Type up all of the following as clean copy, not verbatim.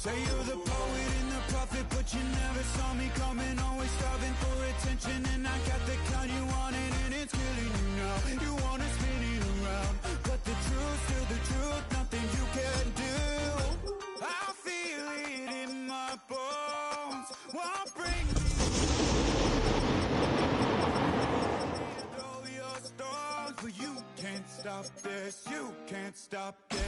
Say you're the poet and the prophet, but you never saw me coming. Always striving for attention, and I got the kind you wanted, and it's killing you now. You wanna spin it around, but the truth's still the truth. Nothing you can do. I feel it in my bones. Won't bring me. Throw your storms, but you can't stop this. You can't stop this.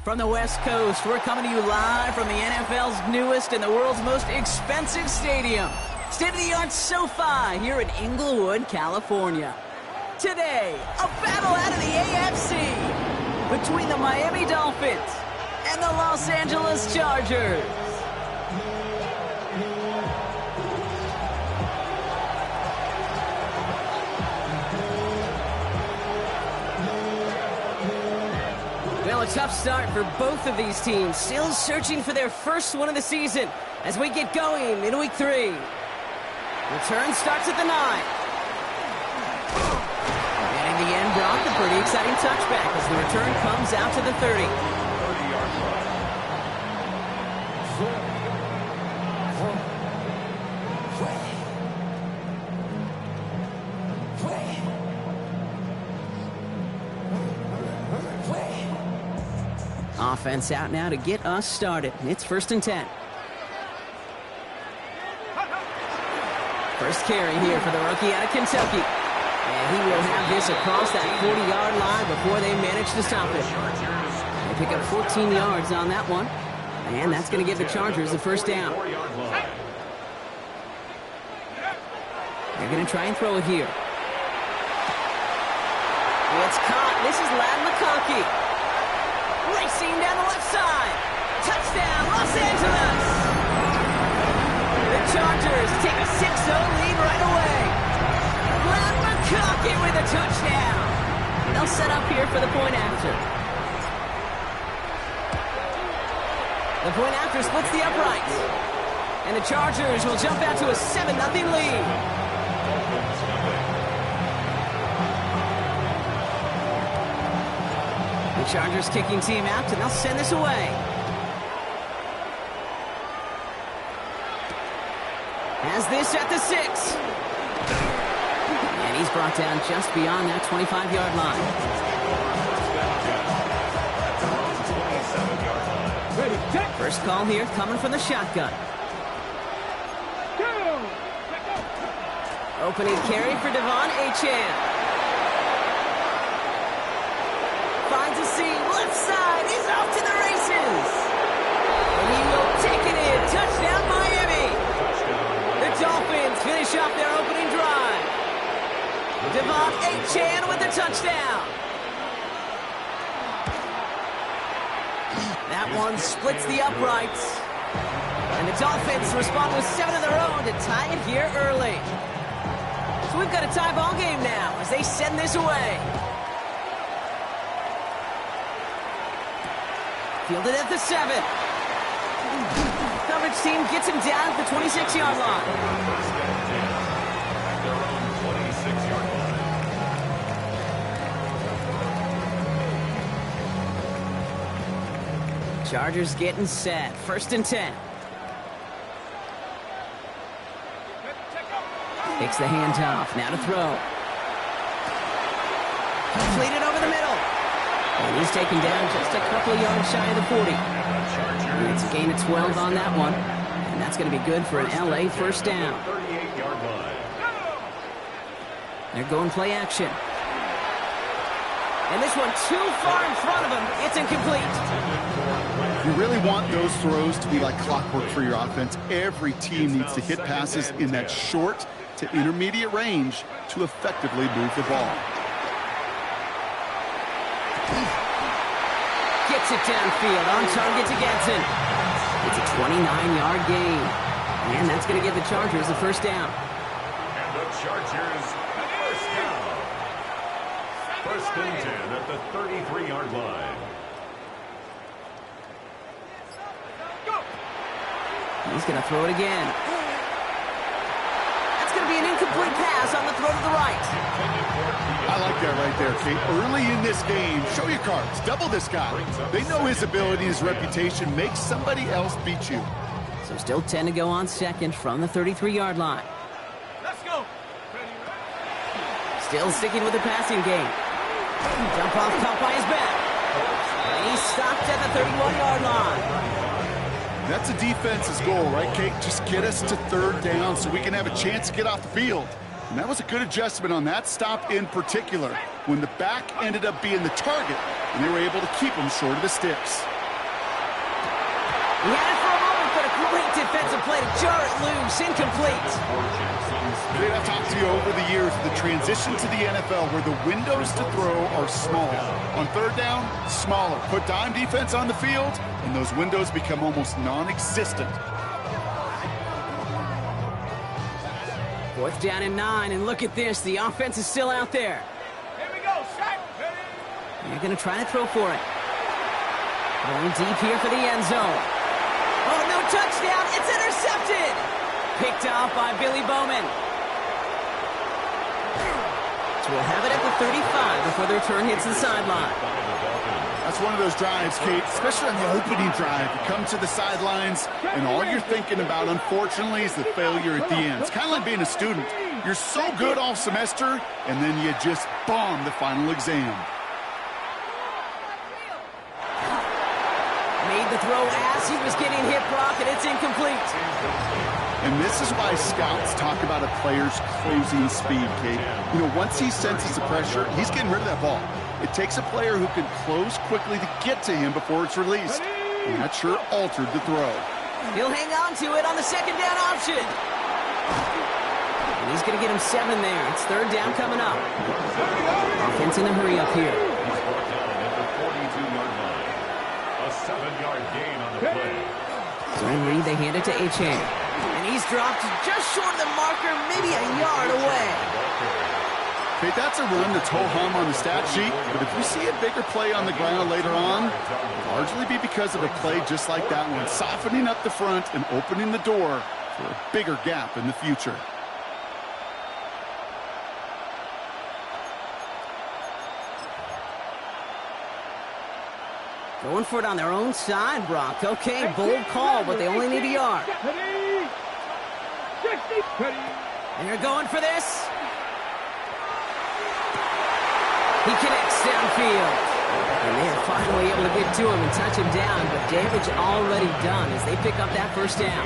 From the West Coast, we're coming to you live from the NFL's newest and the world's most expensive stadium, state-of-the-art SoFi here in Inglewood, California. Today, a battle out of the AFC between the Miami Dolphins and the Los Angeles Chargers. Well, a tough start for both of these teams, still searching for their first one of the season as we get going in Week 3. Return starts at the 9. And in the end, Brock, a pretty exciting touchback as the return comes out to the 30. 30-yard line. Offense out now to get us started. It's 1st and 10. First carry here for the rookie out of Kentucky. And he will have this across that 40-yard line before they manage to stop it. They pick up 14 yards on that one. And that's going to give the Chargers the first down. They're going to try and throw it here. It's caught. This is Ladd McConkey. Racing down the left side. Touchdown, Los Angeles. The Chargers take a 6-0 lead right away. Ladd McConkey with a touchdown. They'll set up here for the point after. The point after splits the uprights. And the Chargers will jump out to a 7-0 lead. The Chargers kicking team out, and they'll send this away. Has this at the 6. And he's brought down just beyond that 25-yard line. First call here coming from the shotgun. Opening carry for Devon Achane. Finds a seam, left side, he's off to the races. And he will take it in, touchdown Miami. The Dolphins finish off their opening drive. Devon Achane with the touchdown. That one splits the uprights. And the Dolphins respond with 7 of their own to tie it here early. So we've got a tie ball game now as they send this away. Fielded at the 7. Coverage team gets him down at the 26-yard line. Chargers getting set. 1st and 10. Takes the handoff. Now to throw. Completed over the middle. And he's taken down just a couple of yards shy of the 40. And it's a gain of 12 on that one. And that's going to be good for an LA first down. 38-yard line. They're going play action. And this one too far in front of him. It's incomplete. You really want those throws to be like clockwork for your offense. Every team needs to hit passes in that short to intermediate range to effectively move the ball. Gets it downfield, on target to Getson. It's a 29-yard gain. And that's going to give the Chargers the first down. And the Chargers, first down. 1st and 10 at the 33-yard line. He's going to throw it again. That's going to be an incomplete pass on the throw to the right. I like that right there, Kate. Early in this game, show your cards. Double this guy. They know his ability, his reputation. Make somebody else beat you. So still 10 to go on second from the 33-yard line. Let's go. Still sticking with the passing game. Jump off caught by his back. And he's stopped at the 31-yard line. That's a defense's goal, right, Kate? Just get us to third down so we can have a chance to get off the field. And that was a good adjustment on that stop in particular, when the back ended up being the target, and they were able to keep him short of the sticks. He had it for a moment, but a great defensive play to jar it loose, incomplete. Kate, I've talked to you over the years of the transition to the NFL where the windows to throw are small. On third down, smaller. Put dime defense on the field, and those windows become almost non-existent. 4th down and 9, and look at this. The offense is still out there. Here we go, shot. They're going to try to throw for it. Going deep here for the end zone. Oh, no touchdown. It's intercepted. Picked off by Billy Bowman. So we'll have it at the 35 before the return hits the sideline. That's one of those drives, Kate, especially on the opening drive. You come to the sidelines, and all you're thinking about, unfortunately, is the failure at the end. It's kind of like being a student. You're so good all semester, and then you just bomb the final exam. Made the throw as he was getting hit, Brock, and it's incomplete. And this is why scouts talk about a player's closing speed, Kate. You know, once he senses the pressure, he's getting rid of that ball. It takes a player who can close quickly to get to him before it's released. And that sure altered the throw. He'll hang on to it on the second down option. And he's going to get him 7 there. It's third down coming up. Offense in a hurry up here. A 7-yard gain on the play. Zone read, they hand it to Achane. And he's dropped just short of the marker, maybe a yard away. Kate, that's a run that's ho-hum on the stat sheet, but if we see a bigger play on the ground later on, it'll largely be because of a play just like that one, softening up the front and opening the door for a bigger gap in the future. Going for it on their own side, Brock. Okay, bold call, but they only need a yard. And they're going for this. He connects downfield. And they are finally able to get to him and touch him down, but damage already done as they pick up that first down.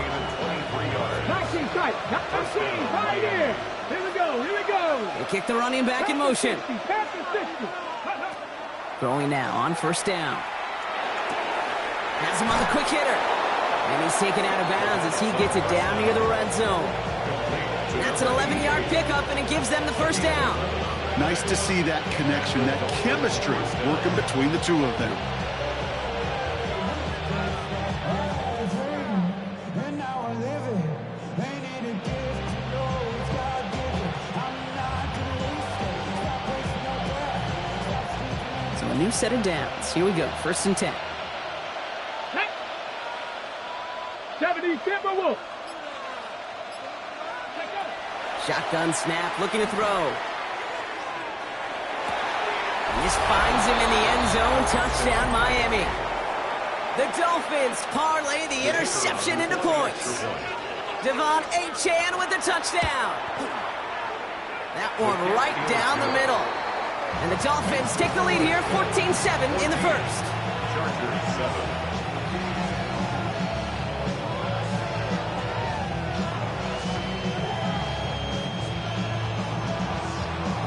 Here we go, here we go. They kick the running back in motion. Throwing now on first down. Has him on the quick hitter. And he's taken out of bounds as he gets it down near the red zone. And that's an 11-yard pickup, and it gives them the first down. Nice to see that connection, that chemistry working between the two of them. And now I live it. They need a gift to know it's God-given. I'm not gonna waste it. Stop wasting your breath. So a new set of downs. Here we go, 1st and 10. 70 Timberwolves. Shotgun snap, looking to throw. And this finds him in the end zone. Touchdown, Miami. The Dolphins parlay the interception into points. Devon Achane with the touchdown. That one right down the middle. And the Dolphins take the lead here, 14-7 in the first. Chargers 7.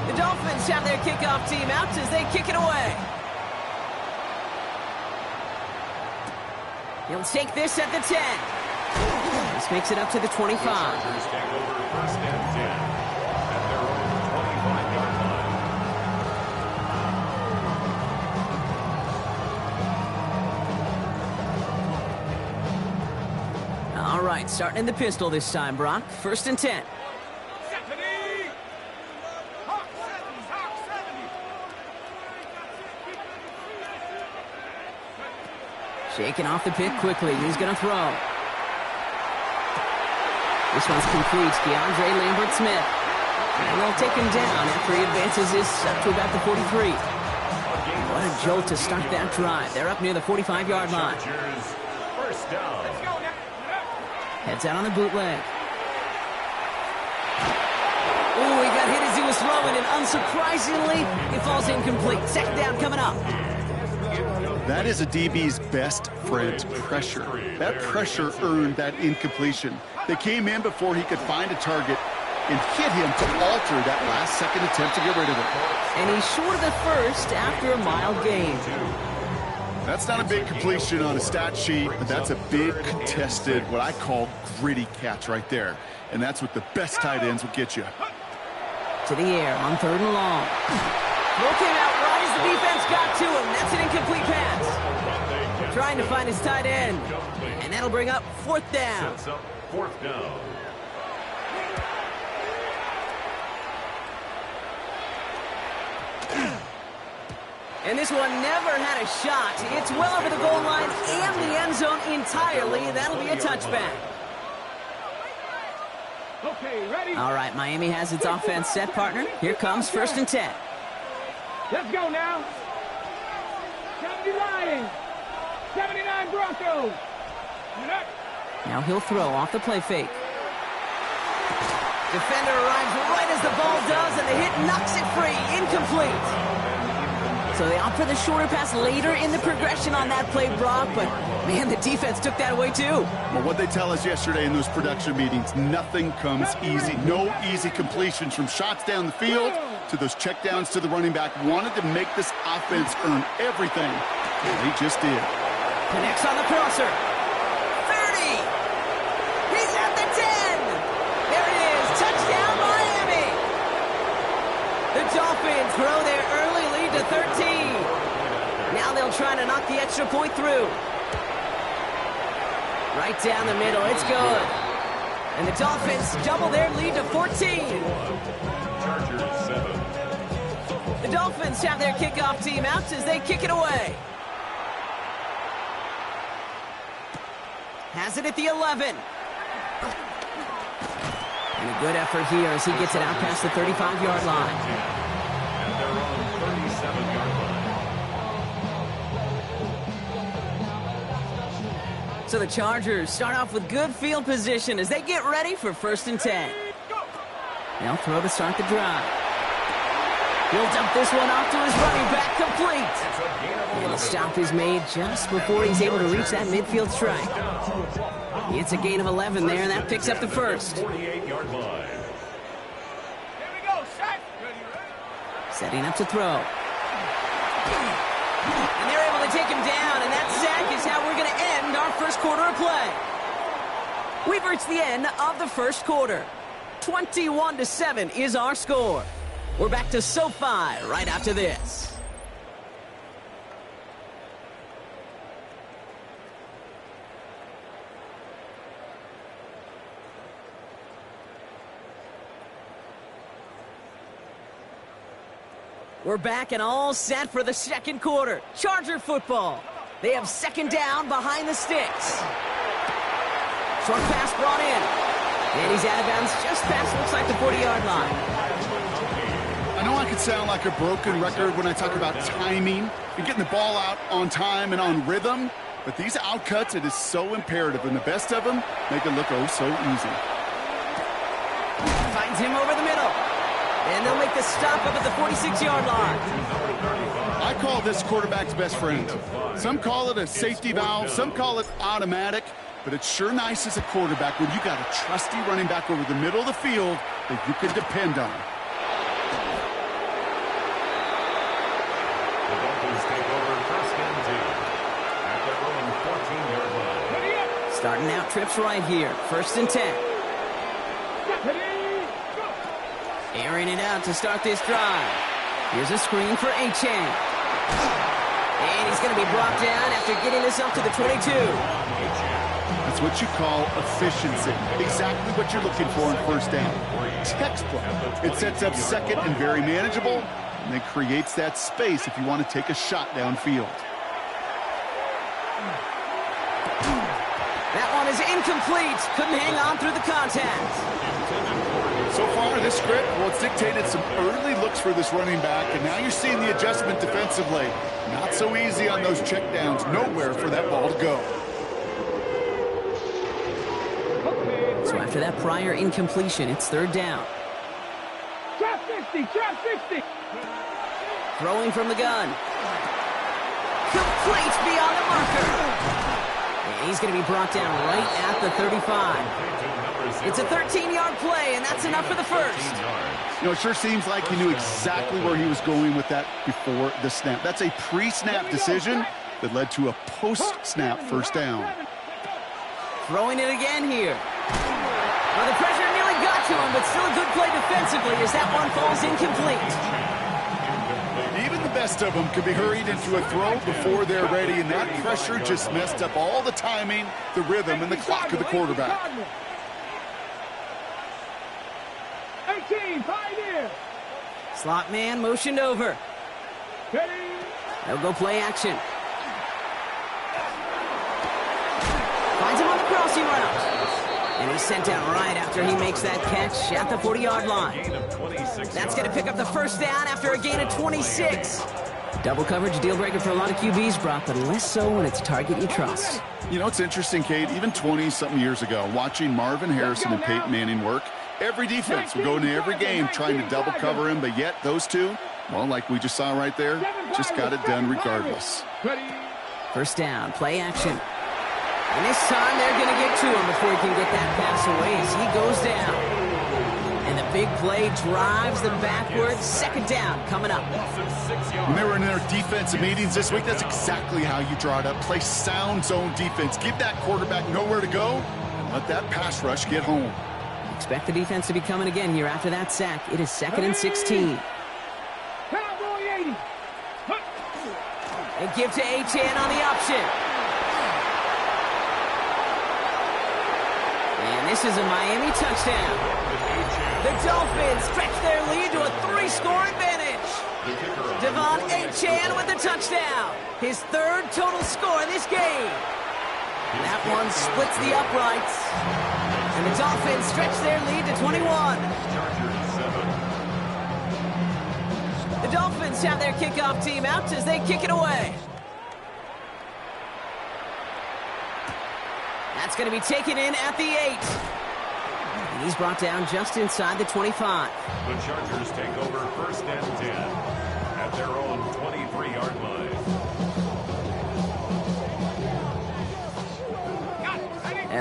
The Dolphins have their kickoff team out as they kick it away. He'll take this at the 10. This makes it up to the 25. Chargers take over 1st and 10 at their own 25-yard line. All right, starting in the pistol this time, Brock. 1st and 10. Stephanie! Shaking off the pick quickly. He's going to throw. This one's complete. DeAndre Lambert-Smith. And they'll take him down after he advances this up to about the 43. What a jolt to start that drive. They're up near the 45-yard line. First down. Heads out on the bootleg. Oh, he got hit as he was throwing, and unsurprisingly, it falls incomplete. Second down coming up. That is a DB's best friend, pressure. That pressure earned that incompletion. They came in before he could find a target and hit him to alter that last-second attempt to get rid of it. And he's short of the first after a mild gain. That's not a big completion on a stat sheet, but that's a big contested, what I call gritty catch right there. And that's what the best tight ends will get you. To the air on 3rd and long. Throw came out right as the defense got to him. That's an incomplete pass. Trying to find his tight end. And that'll bring up 4th down. Sets up 4th down. And this one never had a shot. It's well over the goal line and the end zone entirely. That'll be a touchback. Okay, ready? All right, Miami has its offense set, partner. Here comes 1st and 10. Let's go now. 70 Lions. 79 Broncos. Now he'll throw off the play fake. Defender arrives right as the ball does, and the hit knocks it free. Incomplete. So they opt for the shorter pass later in the progression on that play, Brock, but, man, the defense took that away, too. Well, what they tell us yesterday in those production meetings, nothing comes easy. No easy completions from shots down the field to those checkdowns to the running back. Wanted to make this offense earn everything. And they just did. Connects on the crosser. 30. He's at the 10. There it is. Touchdown, Miami. The Dolphins grow their early lead to 13. Now they'll try to knock the extra point through. Right down the middle. It's good. And the Dolphins double their lead to 14. Chargers 7. The Dolphins have their kickoff team out as they kick it away. Has it at the 11. And a good effort here as he gets it out past the 35-yard line. And they're on 37-yard line. So the Chargers start off with good field position as they get ready for 1st and 10. They'll throw to start the drive. He'll dump this one off to his running back, complete. And the stop is made just before he's able to reach that midfield strike. It's a gain of 11 there, and that picks up the first. 48-yard line. Here we go, set. Setting up to throw. And they're able to take him down, and that sack is how we're going to end our first quarter of play. We've reached the end of the first quarter. 21-7 is our score. We're back to SoFi right after this. We're back and all set for the second quarter. Charger football. They have 2nd down behind the sticks. Short pass brought in. And he's out of bounds just past, looks like, the 40-yard line. I know I could sound like a broken record when I talk about timing and getting the ball out on time and on rhythm, but these outcuts, it is so imperative, and the best of them make it look oh so easy. Finds him over the middle. And they'll make the stop up at the 46-yard line. I call this quarterback's best friend. Some call it a safety valve, some call it automatic, but it's sure nice as a quarterback when you got a trusty running back over the middle of the field that you can depend on. The Dolphins take over 1st and 10 at their own 14-yard line. Starting out trips right here. 1st and 10. Airing it out to start this drive. Here's a screen for A-Chain. And he's going to be brought down after getting this up to the 22. That's what you call efficiency. Exactly what you're looking for in 1st down. Textbook. It sets up 2nd and very manageable, and it creates that space if you want to take a shot downfield. That one is incomplete. Couldn't hang on through the contact. So far, this script, well, it's dictated some early looks for this running back, and now you're seeing the adjustment defensively. Not so easy on those checkdowns. Nowhere for that ball to go. So after that prior incompletion, it's third down. Trap 60, trap 60. Throwing from the gun. Complete beyond the marker. And he's going to be brought down right at the 35. It's a 13-yard play, and that's enough for the first. You know, it sure seems like he knew exactly where he was going with that before the snap. That's a pre-snap decision that led to a post-snap first down. Throwing it again here. Well, the pressure nearly got to him, but still a good play defensively as that one falls incomplete. Even the best of them could be hurried into a throw before they're ready, and that pressure just messed up all the timing, the rhythm, and the clock of the quarterback. 18, pioneer. Slot man motioned over. Ready. They'll go play action. Finds him on the crossing route. And he's sent down right after he makes that catch at the 40-yard line. That's going to pick up the first down after a gain of 26. Double coverage, deal breaker for a lot of QBs, Brock, but less so when it's a target you trust. You know, it's interesting, Kate, even 20-something years ago, watching Marvin Harrison and Peyton Manning work, every defense would go into every game trying to double cover him, but yet those two, well, like we just saw right there, just got it done regardless. First down, play action. And this time they're going to get to him before he can get that pass away as he goes down. And the big play drives them backwards. Second down coming up. When they were in their defensive meetings this week, that's exactly how you draw it up. Play sound zone defense. Give that quarterback nowhere to go and let that pass rush get home. Expect the defense to be coming again here after that sack. It is 2nd and 16. Cowboy 80. And give to A-Chan on the option. And this is a Miami touchdown. The Dolphins stretch their lead to a 3-score advantage. Devon A-Chan with the touchdown. His 3rd total score in this game. That one splits the uprights. And the Dolphins stretch their lead to 21. The Dolphins have their kickoff team out as they kick it away. That's going to be taken in at the 8. And he's brought down just inside the 25. The Chargers take over 1st and 10 at their own 23-yard line.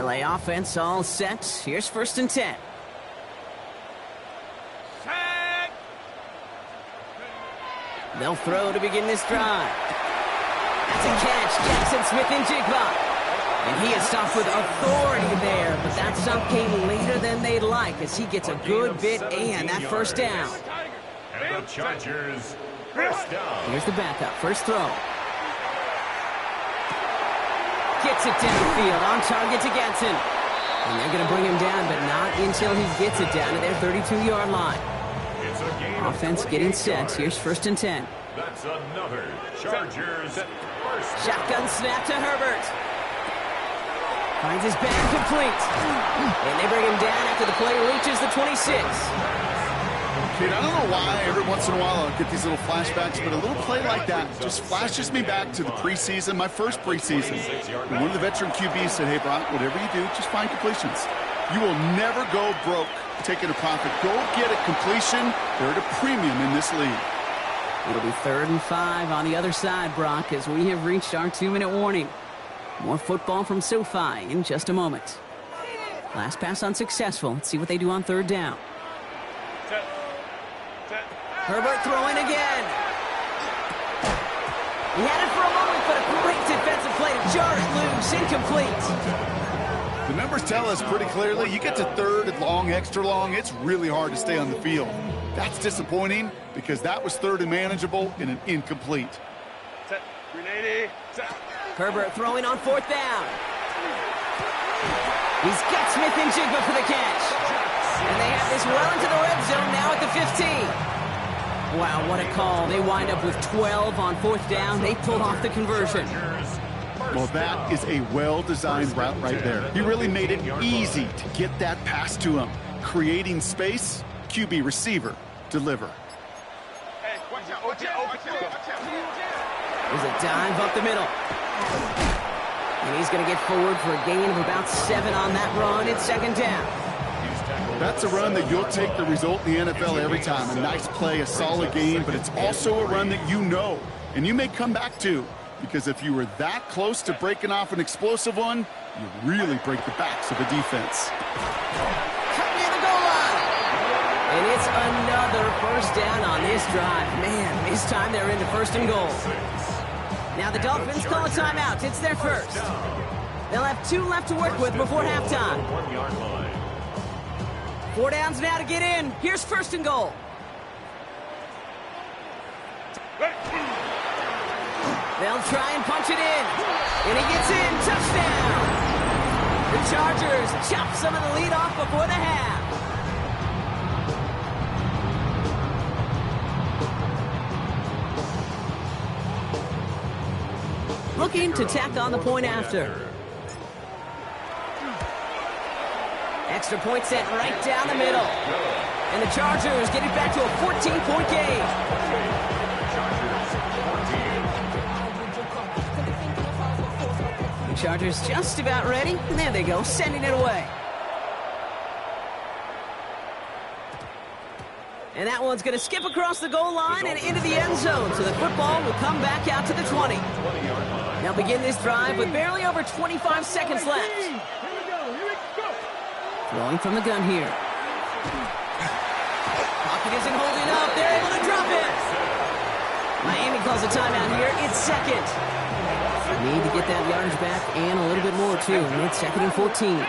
LA offense all set. Here's 1st and 10. They'll throw to begin this drive. That's a catch. Jackson Smith and Jigba. And he is stopped with authority there, but that stop came later than they'd like as he gets a good bit and that first down. And the Chargers, first down. Here's the backup. First throw. Gets it downfield on target to Gatson. And they're going to bring him down, but not until he gets it down to their 32-yard line. Offense getting set. Here's 1st and 10. That's another Chargers first. Shotgun snap to Herbert. Finds his band complete. And they bring him down after the play reaches the 26. Kid, I don't know why every once in a while I'll get these little flashbacks, but a little play like that just flashes me back to the preseason, my first preseason. And one of the veteran QBs said, hey, Brock, whatever you do, just find completions. You will never go broke taking a profit. Go get a completion. They're at a premium in this league. It'll be 3rd and 5 on the other side, Brock, as we have reached our 2-minute warning. More football from SoFi in just a moment. Last pass unsuccessful. Let's see what they do on 3rd down. Herbert throwing again. He had it for a moment, but a great defensive play to jar it loose. Incomplete. The numbers tell us pretty clearly, you get to 3rd and long, extra long, it's really hard to stay on the field. That's disappointing because that was 3rd and manageable and an incomplete. Herbert throwing on 4th down. He's got Smith and Jigba for the catch. And they have this well into the red zone now at the 15. Wow, what a call. They wind up with 12 on 4th down. They pulled off the conversion. Well, that is a well-designed route right there. He really made it easy to get that pass to him. Creating space, QB receiver, deliver. There's a dive up the middle. And he's going to get forward for a gain of about 7 on that run. It's second down. That's a run that you'll take the result in the NFL every time. A nice play, a solid game, but it's also a run that you know, and you may come back to, because if you were that close to breaking off an explosive one, you really break the backs of the defense. Cut near the goal line. And it's another first down on this drive. Man, this time they're into first and goal. Now the Dolphins call a timeout. It's their first. They'll have 2 left to work with before halftime. 4 downs now to get in. Here's first and goal. They'll try and punch it in. And he gets in. Touchdown. The Chargers chop some of the lead off before the half. Looking to tack on the point after. Extra point set right down the middle. And the Chargers get it back to a 14-point game. The Chargers just about ready. And there they go, sending it away. And that one's going to skip across the goal line and into the end zone. So the football will come back out to the 20. They'll begin this drive with barely over 25 seconds left. Throwing from the gun here. Pocket isn't holding up. They're able to drop it. Miami calls a timeout here. It's second. Need to get that yardage back and a little bit more, too. And it's second and 14.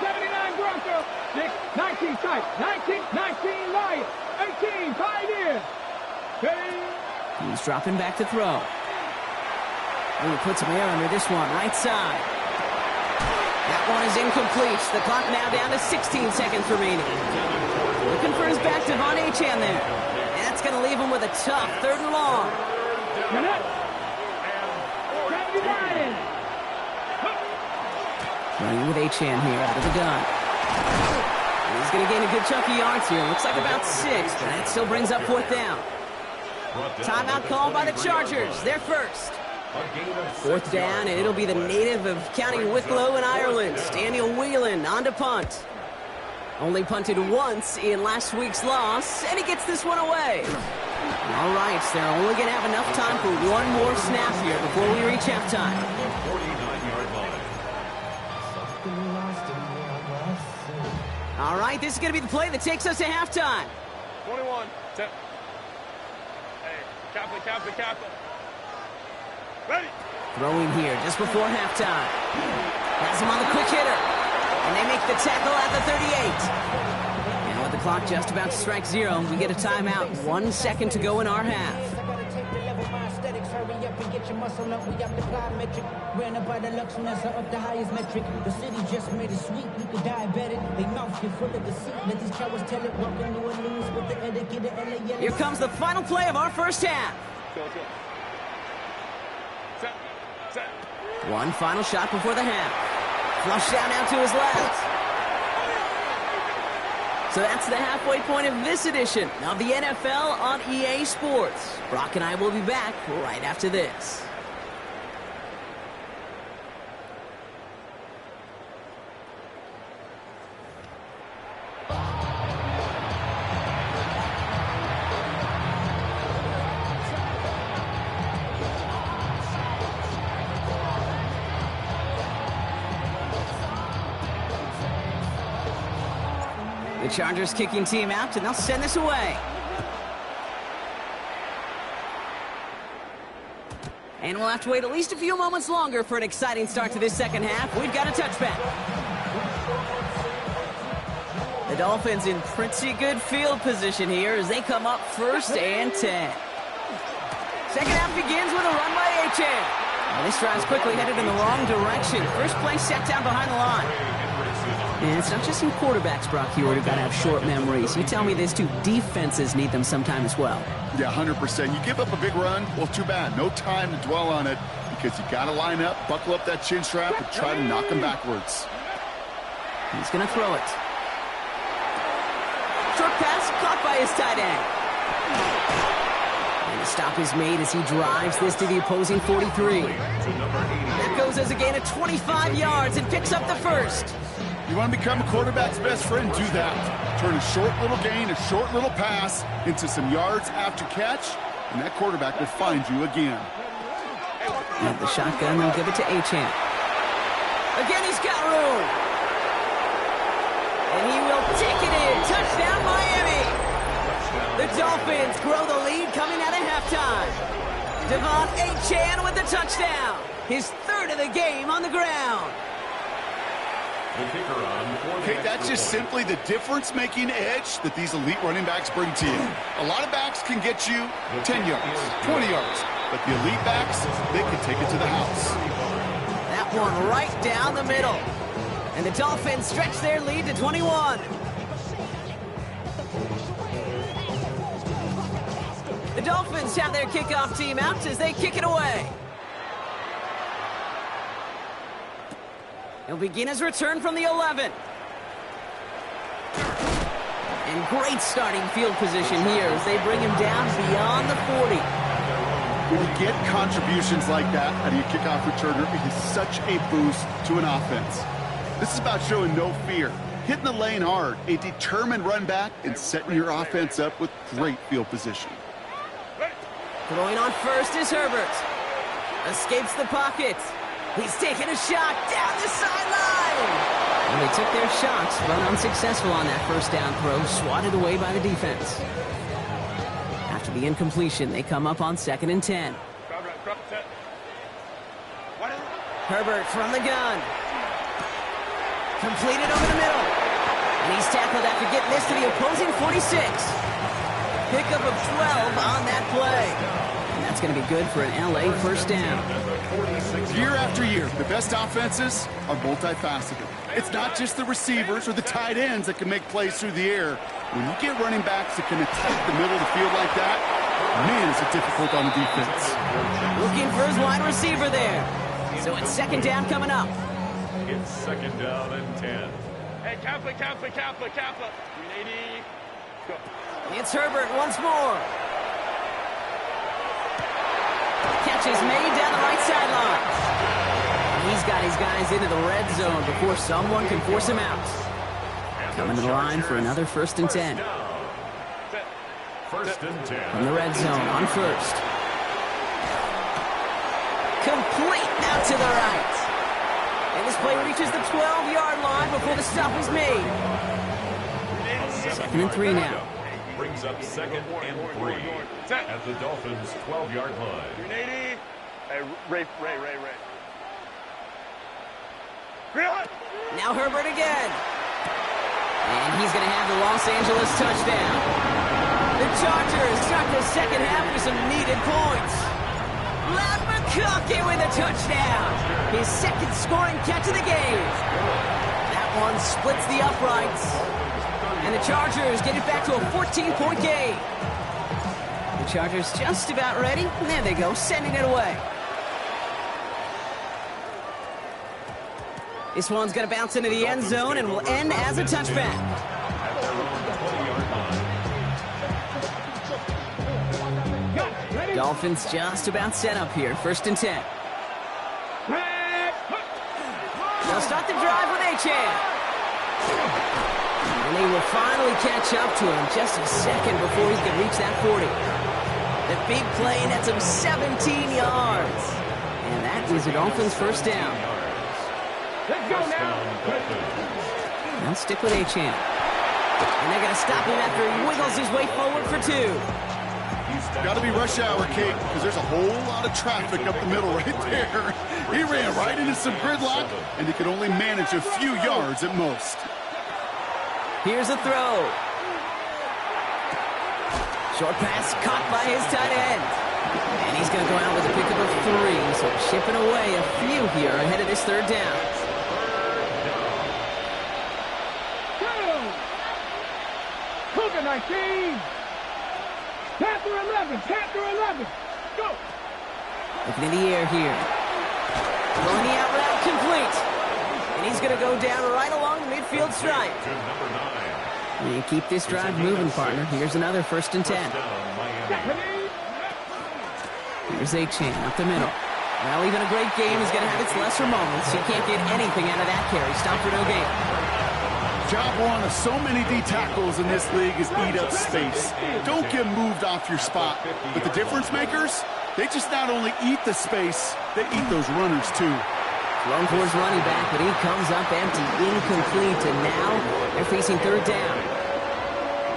79 Broncos. 6, 19 tight. 19 light. 18 Pioneer. He's dropping back to throw. And he puts some air under this one. Right side. That one is incomplete. The clock now down to 16 seconds remaining. Looking for his back, Devon Achane there. And that's going to leave him with a tough 3rd and long. Running with Achane here out of the gun. And he's going to gain a good chunk of yards here. Looks like about 6, but that still brings up 4th down. Timeout called by the Chargers. They're first. 4th down, and it'll be the native of County Wicklow in Ireland, Daniel Whelan, on to punt. Only punted once in last week's loss, and he gets this one away. All right, so they're only going to have enough time for one more snap here before we reach halftime. 49-yard line. All right, this is going to be the play that takes us to halftime. 21. Hey, Captain. Ready. Throwing here just before halftime. Has him on the quick hitter. And they make the tackle at the 38. And with the clock just about to strike 0, we get a timeout. 1 second to go in our half. Here comes the final play of our first half. One final shot before the half. Flush out now to his left. So that's the halfway point of this edition of the NFL on EA Sports. Brock and I will be back right after this. The Chargers kicking team out, and they'll send this away. And we'll have to wait at least a few moments longer for an exciting start to this second half. We've got a touchback. The Dolphins in pretty good field position here as they come up 1st and 10. Second half begins with a run by Achane. Well, this drive's quickly headed in the wrong direction. First play set down behind the line. And it's not just in quarterbacks, Brock Hewitt, who've got to have short memories. You tell me this too, defenses need them sometime as well. Yeah, 100%. You give up a big run, well, too bad. No time to dwell on it. You because you got to line up, buckle up that chin strap, and try to knock him backwards. He's going to throw it. Short pass caught by his tight end. And the stop is made as he drives this to the opposing 43. That goes as a gain of 25 yards and picks up the first. You want to become a quarterback's best friend? Do that. Turn a short little gain, a short little pass into some yards after catch, and that quarterback will find you again. And the shotgun, they'll give it to Achane. Again, he's got room. And he will take it in. Touchdown, Miami. The Dolphins grow the lead coming out of halftime. Devon Achane with the touchdown. His third of the game on the ground. Okay, that's just simply the difference-making edge that these elite running backs bring to you. A lot of backs can get you 10 yards, 20 yards, but the elite backs, they can take it to the house. That one right down the middle. And the Dolphins stretch their lead to 21. The Dolphins have their kickoff team out as they kick it away. He'll begin his return from the 11. And great starting field position here as they bring him down beyond the 40. When you get contributions like that out of your kickoff returner, it is such a boost to an offense. This is about showing no fear, hitting the lane hard, a determined run back, and setting your offense up with great field position. Throwing on first is Herbert. Escapes the pocket. He's taking a shot down the sideline. And they took their shots, but unsuccessful on that first down throw, swatted away by the defense. After the incompletion, they come up on 2nd and 10. Herbert from the gun. Completed over the middle. And he's tackled after getting this to the opposing 46. Pickup of 12 on that play. And that's going to be good for an LA first down. Year after year, the best offenses are multifaceted. It's not just the receivers or the tight ends that can make plays through the air. When you get running backs that can attack the middle of the field like that, man, is it difficult on the defense. Looking for his wide receiver there. So it's 2nd down coming up. It's 2nd down and 10. Hey, Kappa. 380. Go. It's Herbert once more. Catch is made down the right sideline. He's got his guys into the red zone before someone can force him out. Coming to the line for another 1st and 10. 1st and 10. From the red zone on first. Complete out to the right. And this play reaches the 12-yard line before the stop is made. 2nd and 3 now. Brings up 2nd and 3 at the Dolphins' 12-yard line. 380. Hey, Ray. Now Herbert again. And he's going to have the Los Angeles touchdown. The Chargers start the second half with some needed points. Loud McConkey with a touchdown. His 2nd scoring catch of the game. That one splits the uprights. And the Chargers get it back to a 14-point game. The Chargers just about ready. There they go, sending it away. This one's going to bounce into the end zone and will end as a touchback. Dolphins just about set up here. 1st and 10. They'll start the drive with Achane. And they will finally catch up to him just a second before he can reach that 40. The big play nets him 17 yards. And that is a Dolphins first down. Let's go now. They'll stick with Achane. And they're going to stop him after he wiggles his way forward for 2. Got to be rush hour, Kate, because there's a whole lot of traffic up the middle right there. He ran right into some gridlock, and he could only manage a few yards at most. Here's a throw. Short pass caught by his tight end. And he's going to go out with a pickup of 3, so chipping away a few here ahead of this 3rd down. Cougar 19. Chapter 11. Go. Looking in the air here. Throwing the out route complete. And he's going to go down right along the midfield stripe. You keep this drive moving, partner. Here's another 1st and 10. Here's A-Chain up the middle. Well, even a great game is going to have its lesser moments. You can't get anything out of that carry. Stop for no gain. Job one of so many D tackles in this league is eat up space. Don't get moved off your spot. But the difference makers, they just not only eat the space, they eat those runners too. Thrown towards running back, but he comes up empty, incomplete, and now they're facing 3rd down.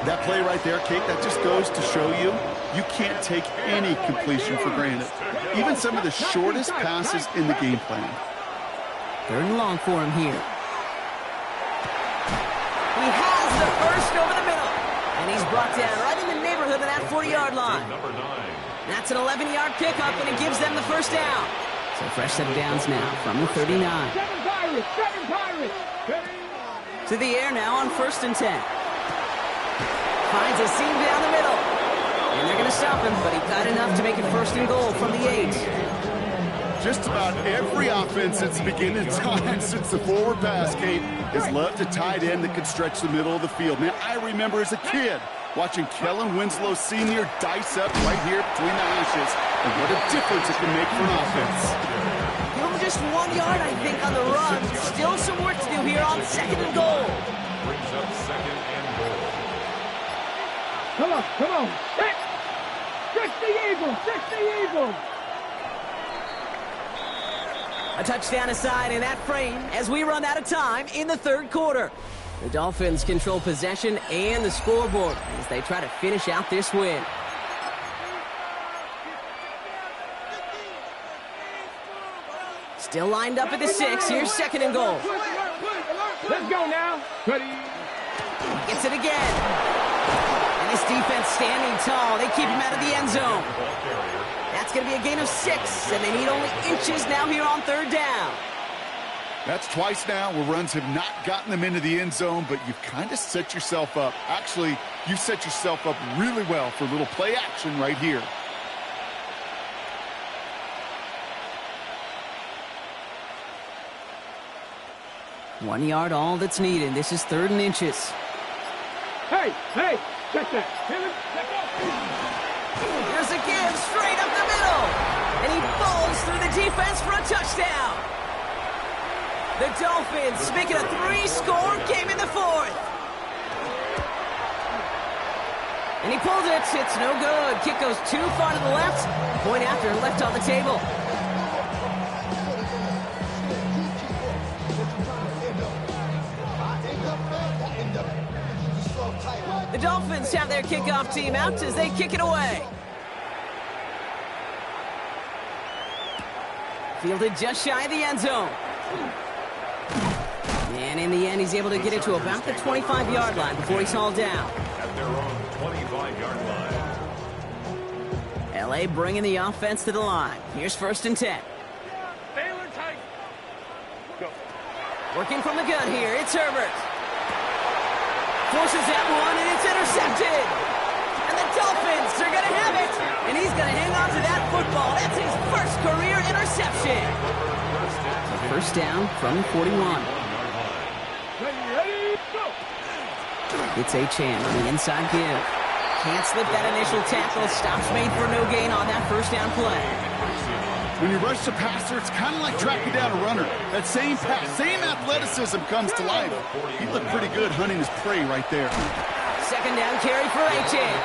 That play right there, Kate, that just goes to show you, you can't take any completion for granted. Even some of the shortest passes in the game plan. 3rd and long for him here. He has the first over the middle. And he's brought down right in the neighborhood of that 40-yard line. That's an 11-yard pickup, and it gives them the 1st down. So fresh set of downs now from the 39. 7 Pirates! To the air now on 1st and 10. Finds a seam down the middle. And they're going to stop him, but he got enough to make it 1st and goal from the 8. Just about every offense since the beginning of time, since the forward pass, Kate, has loved a tight end that could stretch the middle of the field. Man, I remember as a kid watching Kellen Winslow Sr. dice up right here between the hashes. And what a difference it can make for an offense. Give him just 1 yard, I think, on the run. Still some work to do here on 2nd and goal. Brings up 2nd and goal. Come on. Fix the Eagles! A touchdown aside in that frame as we run out of time in the 3rd quarter. The Dolphins control possession and the scoreboard as they try to finish out this win. Still lined up at the 6. Here's 2nd and goal. Let's go now. Ready? Gets it again. And this defense standing tall. They keep him out of the end zone. That's going to be a gain of 6, and they need only inches now here on 3rd down. That's twice now where runs have not gotten them into the end zone, but you've kind of set yourself up. Actually, you set yourself up really well for a little play action right here. One yard, all that's needed. This is 3rd and inches. Hey, check that. Here's a give straight up the middle. And he falls through the defense for a touchdown. The Dolphins making a 3-score game in the 4th. And he pulled it. It's no good. Kick goes too far to the left. Point after left on the table. The Dolphins have their kickoff team out as they kick it away. Fielded just shy of the end zone. And in the end, he's able to get it to about the 25-yard line before he's hauled down. At their own 25-yard line. L.A. bringing the offense to the line. Here's 1st and 10. Baylor tight. Go. Working from the gun here, it's Herbert. Forces that one, and it's intercepted. And the Dolphins are going to have it. And he's going to hang on to that football. That's his first career interception. 1st down from 41. Ready, go. It's A-Chan on the inside give. Can't slip that initial tackle. Stops made for no gain on that 1st down play. When you rush the passer, it's kind of like tracking down a runner. That same pass, same athleticism comes to life. He looked pretty good hunting his prey right there. 2nd down carry for A-Chan.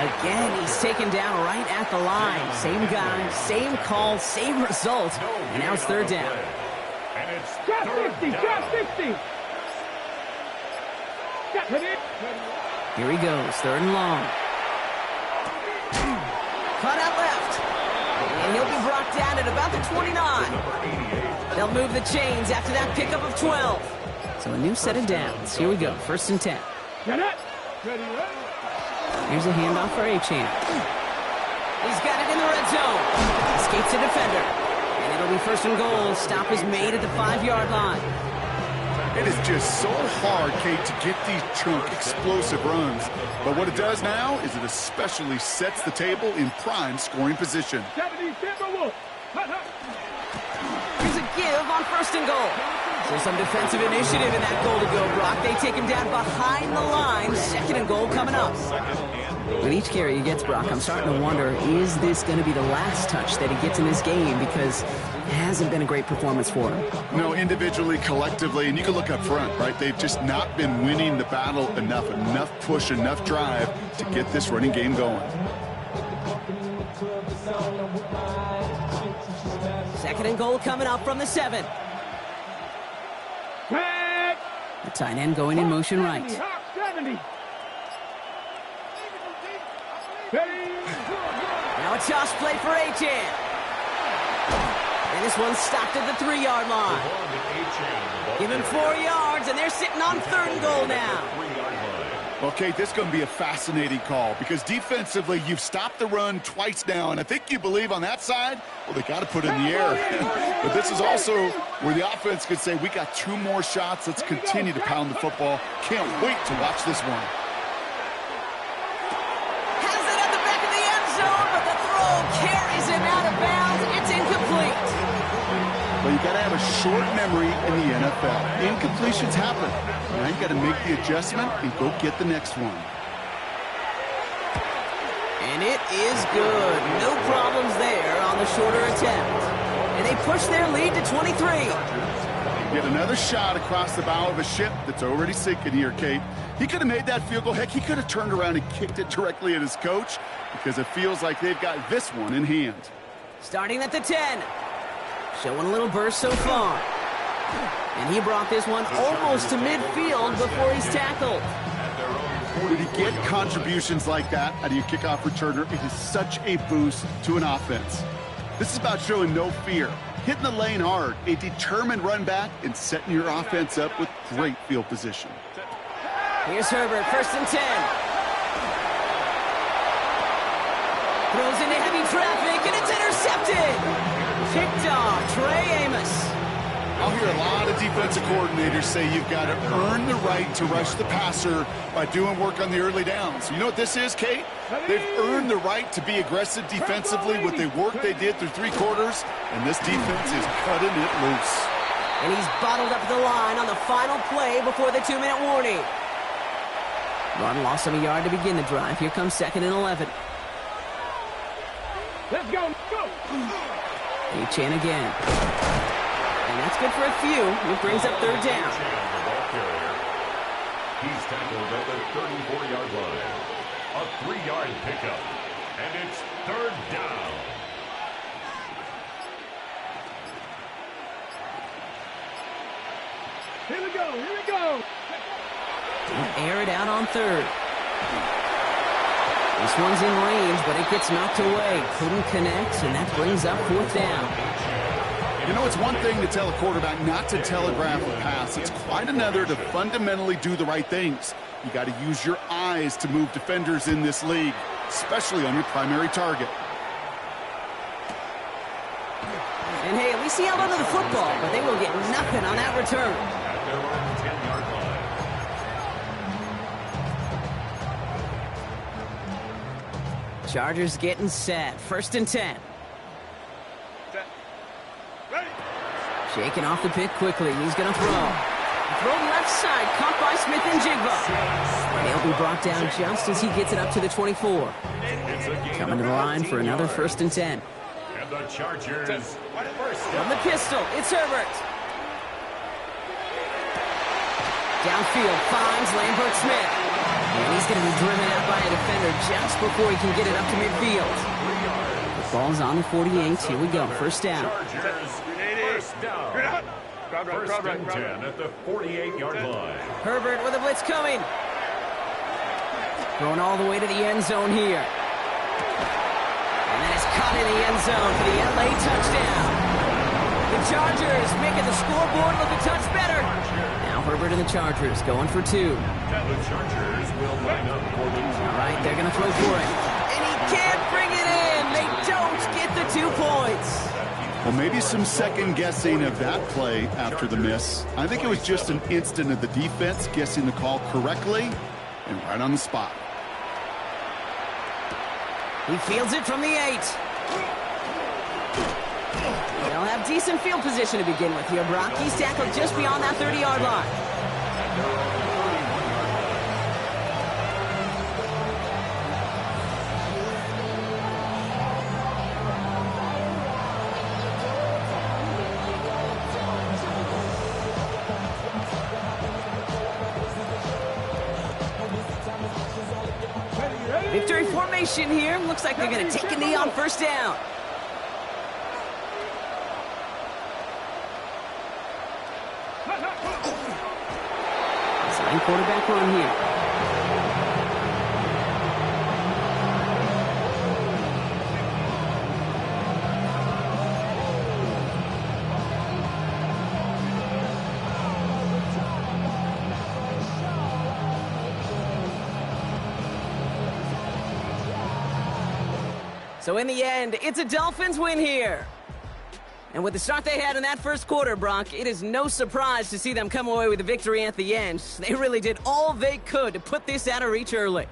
Again, he's taken down right at the line. Same guy, same call, same result. And now it's 3rd down. And it's Drop 60, drop 60. Here he goes, 3rd and long. Cut out left. And he'll be brought down at about the 29. They'll move the chains after that pickup of 12. So a new set of downs. Here we go, 1st and 10. Get it. Ready, Here's a handoff for A-Chan. He's got it in the red zone. Escapes the defender. And it'll be 1st and goal. Stop is made at the 5-yard line. It is just so hard, Kate, to get these chunk, explosive runs. But what it does now is it especially sets the table in prime scoring position. 70 Timberwolves. He's a give on 1st and goal. So some defensive initiative in that goal to go, Brock. They take him down behind the line. 2nd and goal coming up. With each carry he gets, Brock, I'm starting to wonder, is this going to be the last touch that he gets in this game? Because it hasn't been a great performance for him. No, individually, collectively, and you can look up front, right? They've just not been winning the battle enough push, enough drive to get this running game going. 2nd and goal coming up from the 7. The tight end going in motion right. 70. Now a toss play for Achan. And this one's stopped at the 3-yard line. Give him 4 yards, and they're sitting on 3rd and goal now. Well, Kate, this is going to be a fascinating call because defensively, you've stopped the run twice now, and I think you believe on that side, well, they got to put it in the air. But this is also where the offense could say, we got 2 more shots. Let's continue to pound the football. Can't wait to watch this one. Has it at the back of the end zone, but the throw carries him out of bounds. It's incomplete. Well, you got to have a short memory in the NFL. Incompletions happen. Now you got to make the adjustment and go get the next one. And it is good. No problems there on the shorter attempt. And they push their lead to 23. Get another shot across the bow of a ship that's already sinking here, Kate. He could have made that field goal. Heck, he could have turned around and kicked it directly at his coach because it feels like they've got this one in hand. Starting at the 10. Showing a little burst so far. And he brought this one almost to midfield before he's tackled. When you get contributions like that out of your kickoff returner, it is such a boost to an offense. This is about showing no fear, hitting the lane hard, a determined run back, and setting your offense up with great field position. Here's Herbert, 1st and 10. Throws into heavy traffic, and it's intercepted. Picked off, Trey Amos. I'll hear a lot of defensive coordinators say you've got to earn the right to rush the passer by doing work on the early downs. You know what this is, Kate? They've earned the right to be aggressive defensively with the work they did through 3 quarters, and this defense is cutting it loose. And he's bottled up the line on the final play before the 2-minute warning. Run loss of a yard to begin the drive. Here comes 2nd and 11. Let's go. Achan again. And that's good for a few. It brings up 3rd down. He's tackled at the 34-yard line. A 3-yard pickup. And it's 3rd down. Here we go. Air it out on 3rd. This one's in range, but it gets knocked away. Couldn't connect, and that brings up 4th down. You know, it's one thing to tell a quarterback not to telegraph a pass. It's quite another to fundamentally do the right things. You got to use your eyes to move defenders in this league, especially on your primary target. And hey, at least he held onto the football, but they will get nothing on that return. At their own 10-yard line. Chargers getting set. 1st and 10. Shaking off the pick quickly. He's going to throw. Throw left side. Caught by Smith and Jigba. They'll be brought down just as he gets it up to the 24. Coming to the line for another 1st and 10. And the Chargers. From the pistol, it's Herbert. Downfield finds Lambert Smith. And he's going to be driven out by a defender just before he can get it up to midfield. The ball's on the 48. Here we go. 1st down. Chargers. 1st down. 1st and 10 at the 48-yard line. Herbert with a blitz coming. Going all the way to the end zone here. And then it's caught in the end zone for the LA touchdown. The Chargers making the scoreboard look a touch better. Now Herbert and the Chargers going for 2. The Chargers will line up for the All right, they're going to throw for it. And he can't bring it in. They don't get the 2 points. Well, maybe some second guessing of that play after the miss. I think it was just an instant of the defense guessing the call correctly and right on the spot. He fields it from the 8. They'll have decent field position to begin with here, Brock. He's tackled just beyond that 30-yard line. Victory formation here. Looks like they're going to take a knee on first down. Sign quarterback run here. So in the end, it's a Dolphins win here. And with the start they had in that first quarter, Brock, it is no surprise to see them come away with a victory at the end. They really did all they could to put this out of reach early.